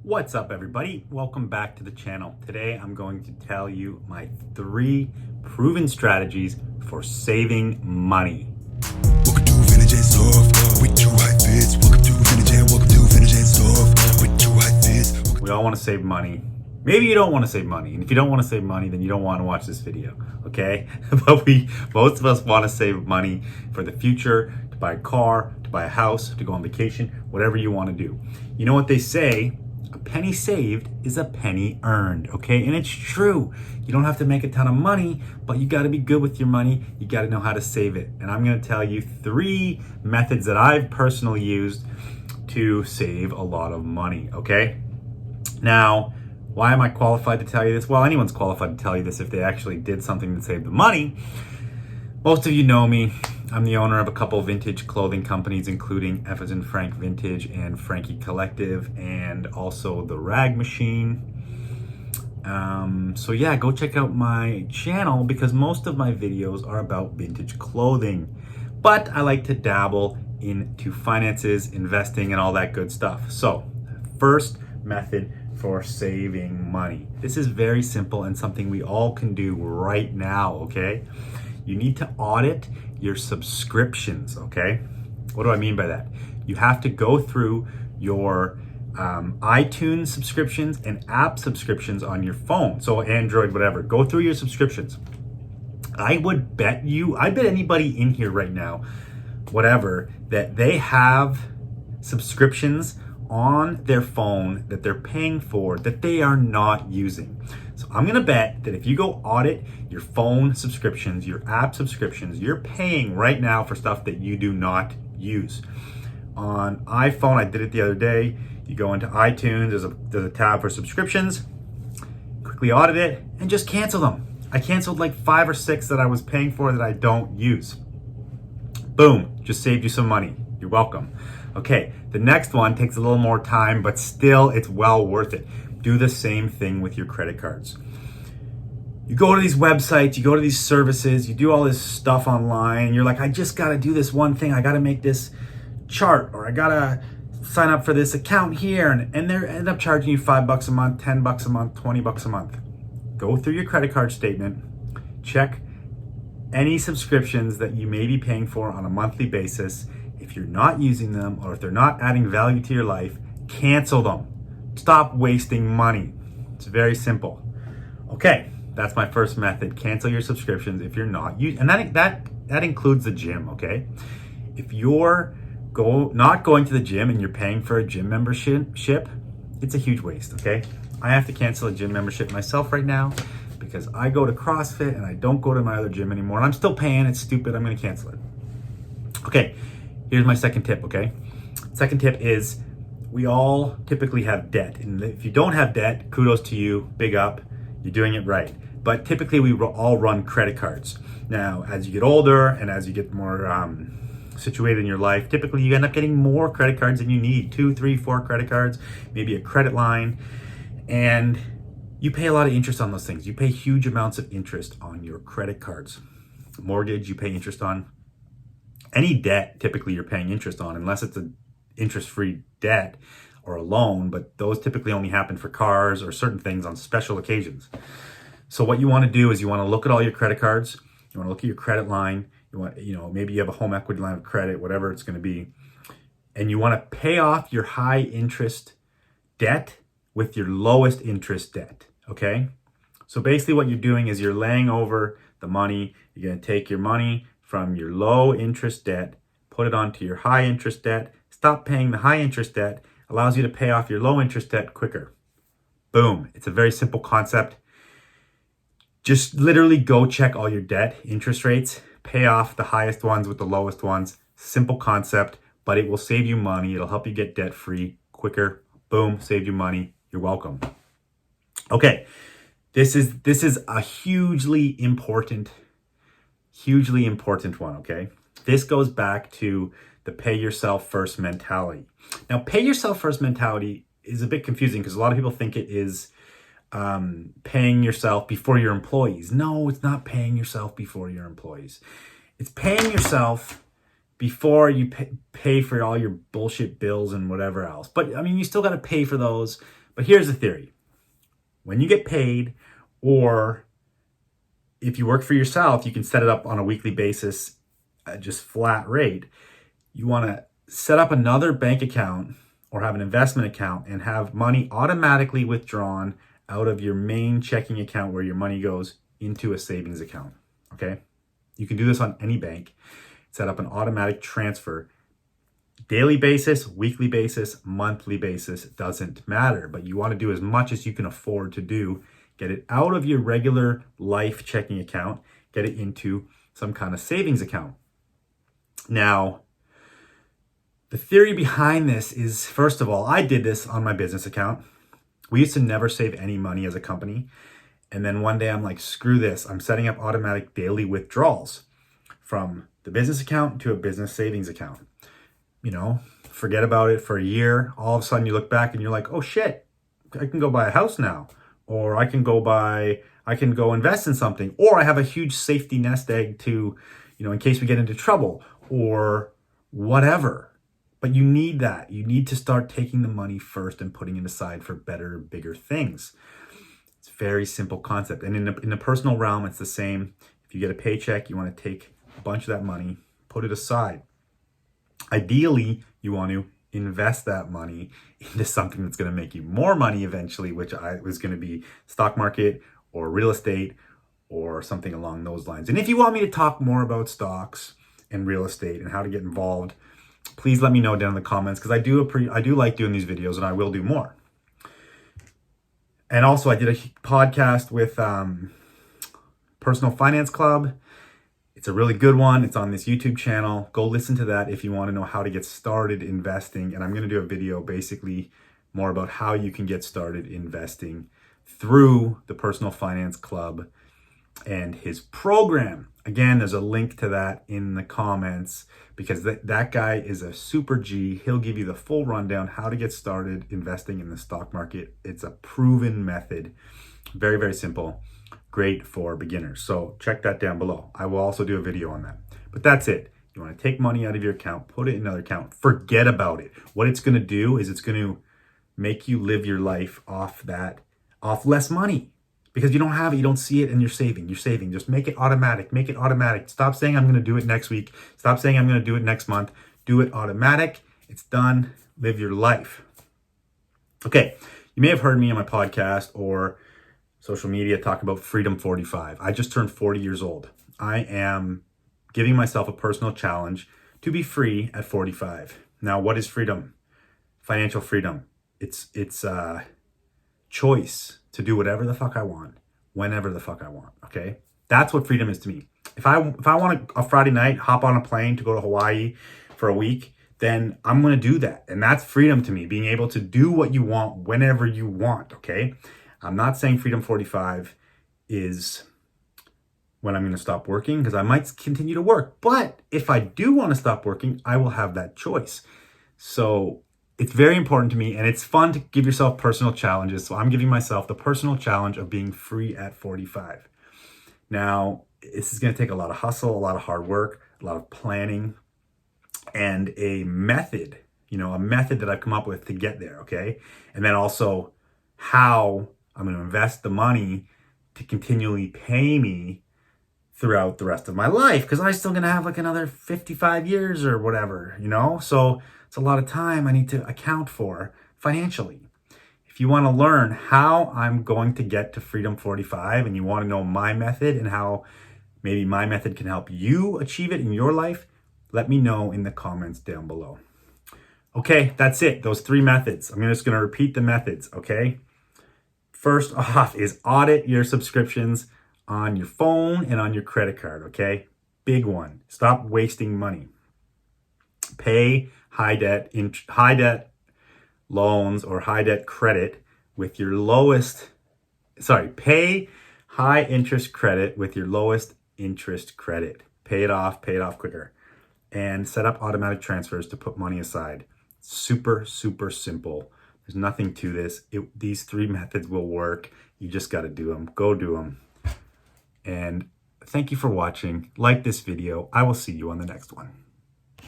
What's up, everybody? Welcome back to the channel. Today I'm going to tell you my 3 proven strategies for saving money. Welcome to Vintage and Soft with 2 high fits. Welcome to Vintage and Soft with 2 high fits. We all want to save money. Maybe you don't want to save money, and if you don't want to save money, then you don't want to watch this video, okay? But most of us want to save money for the future, to buy a car, to buy a house, to go on vacation, whatever you want to do. You know what they say? A penny saved is a penny earned, okay? And it's true. You don't have to make a ton of money, but you got to be good with your money. You got to know how to save it. And I'm going to tell you 3 methods that I've personally used to save a lot of money, okay? Now, why am I qualified to tell you this? Well, anyone's qualified to tell you this if they actually did something to save the money. Most of you know me. I'm the owner of a couple vintage clothing companies, including F as in Frank Vintage and Frankie Collective, and also The Rag Machine. So yeah, go check out my channel because most of my videos are about vintage clothing. But I like to dabble into finances, investing, and all that good stuff. So, first method for saving money. This is very simple and something we all can do right now, okay? You need to audit your subscriptions, okay? What do I mean by that? You have to go through your iTunes subscriptions and app subscriptions on your phone. So Android, whatever, go through your subscriptions. I bet anybody in here right now, whatever, that they have subscriptions on their phone that they're paying for that they are not using. So I'm gonna bet that if you go audit your phone subscriptions, your app subscriptions, you're paying right now for stuff that you do not use. On iPhone, I did it the other day. You go into iTunes, there's a tab for subscriptions, quickly audit it, and just cancel them. I canceled like 5 or 6 that I was paying for that I don't use. Boom, just saved you some money. You're welcome. Okay, the next one takes a little more time, but still it's well worth it. Do the same thing with your credit cards. You go to these websites, you go to these services, you do all this stuff online, and you're like, I just gotta do this one thing. I gotta make this chart, or I gotta sign up for this account here, and they end up charging you $5 a month, $10 a month, $20 a month. Go through your credit card statement, check any subscriptions that you may be paying for on a monthly basis. If you're not using them or if they're not adding value to your life, cancel them. Stop wasting money. It's very simple. Okay, that's my first method. Cancel your subscriptions if you're not using, and that includes the gym, okay? If you're not going to the gym and you're paying for a gym membership, it's a huge waste, okay? I have to cancel a gym membership myself right now because I go to CrossFit and I don't go to my other gym anymore. And I'm still paying. It's stupid. I'm going to cancel it. Okay, here's my second tip, okay? Second tip is we all typically have debt. And if you don't have debt, kudos to you, big up, you're doing it right. But typically we all run credit cards. Now, as you get older and as you get more situated in your life, typically you end up getting more credit cards than you need, 2, 3, 4 credit cards, maybe a credit line. And you pay a lot of interest on those things. You pay huge amounts of interest on your credit cards. Mortgage, you pay interest on. Any debt, typically you're paying interest on, unless it's an interest-free debt or a loan, but those typically only happen for cars or certain things on special occasions. So what you want to do is you want to look at all your credit cards, you want to look at your credit line, maybe you have a home equity line of credit, whatever it's going to be, and you want to pay off your high interest debt with your lowest interest debt, okay? So basically what you're doing is you're laying over the money. You're going to take your money from your low interest debt, put it onto your high interest debt, stop paying the high interest debt, allows you to pay off your low interest debt quicker. Boom. It's a very simple concept. Just literally go check all your debt interest rates, pay off the highest ones with the lowest ones. Simple concept, but it will save you money. It'll help you get debt free quicker. Boom, saved you money. You're welcome. Okay, this is a hugely important one, okay? This goes back to the pay yourself first mentality. Now, pay yourself first mentality is a bit confusing because a lot of people think it is paying yourself before your employees. No, it's not paying yourself before your employees. It's paying yourself before you pay for all your bullshit bills and whatever else. But I mean, you still got to pay for those, But here's the theory. When you get paid, or if you work for yourself, you can set it up on a weekly basis, just flat rate. You want to set up another bank account or have an investment account and have money automatically withdrawn out of your main checking account where your money goes into a savings account, okay? You can do this on any bank. Set up an automatic transfer. Daily basis, weekly basis, monthly basis, doesn't matter, but you want to do as much as you can afford to do. Get it out of your regular life checking account, get it into some kind of savings account. Now, the theory behind this is, first of all, I did this on my business account. We used to never save any money as a company. And then one day I'm like, screw this. I'm setting up automatic daily withdrawals from the business account to a business savings account. You know, forget about it for a year. All of a sudden you look back and you're like, oh shit, I can go buy a house now. Or I can go invest in something. Or I have a huge safety nest egg to, in case we get into trouble or whatever. But you need that. You need to start taking the money first and putting it aside for better, bigger things. It's a very simple concept. And in the personal realm, it's the same. If you get a paycheck, you want to take a bunch of that money, put it aside. Ideally, you want to invest that money into something that's going to make you more money eventually, which was going to be stock market or real estate or something along those lines. And if you want me to talk more about stocks and real estate and how to get involved, please let me know down in the comments, because I do like doing these videos, and I will do more. And also, I did a podcast with Personal Finance Club. It's a really good one. It's on this YouTube channel. Go listen to that if you want to know how to get started investing. And I'm going to do a video basically more about how you can get started investing through the Personal Finance Club and his program. Again, there's a link to that in the comments, because that guy is a super G. He'll give you the full rundown how to get started investing in the stock market. It's a proven method. Very, very simple. Great for beginners. So check that down below. I will also do a video on that. But that's it. You want to take money out of your account, put it in another account, forget about it. What it's going to do is it's going to make you live your life off less money. Because you don't have it, you don't see it, and you're saving. Just make it automatic. Make it automatic. Stop saying I'm going to do it next week. Stop saying I'm going to do it next month. Do it automatic. It's done. Live your life. Okay, you may have heard me on my podcast or social media talk about Freedom 45. I just turned 40 years old. I am giving myself a personal challenge to be free at 45. Now, what is freedom? Financial freedom. It's choice to do whatever the fuck I want, whenever the fuck I want, okay? That's what freedom is to me. If I want a Friday night, hop on a plane to go to Hawaii for a week, then I'm going to do that. And that's freedom to me, being able to do what you want whenever you want, okay? I'm not saying Freedom 45 is when I'm going to stop working, because I might continue to work. But if I do want to stop working, I will have that choice. So it's very important to me, and it's fun to give yourself personal challenges. So I'm giving myself the personal challenge of being free at 45. Now, this is going to take a lot of hustle, a lot of hard work, a lot of planning, and a method that I've come up with to get there, okay? And then also how I'm going to invest the money to continually pay me throughout the rest of my life, because I'm still going to have like another 55 years or whatever, So it's a lot of time I need to account for financially. If you want to learn how I'm going to get to Freedom 45, and you want to know my method and how maybe my method can help you achieve it in your life, let me know in the comments down below. Okay, that's it. Those 3 methods. I'm just going to repeat the methods, okay? First off is audit your subscriptions on your phone and on your credit card, okay? Big one. Stop wasting money. Pay high debt loans or high debt credit with your pay high interest credit with your lowest interest credit. Pay it off quicker. And set up automatic transfers to put money aside. Super, super simple. There's nothing to this. These 3 methods will work. You just got to do them. Go do them. And thank you for watching. Like this video. I will see you on the next one.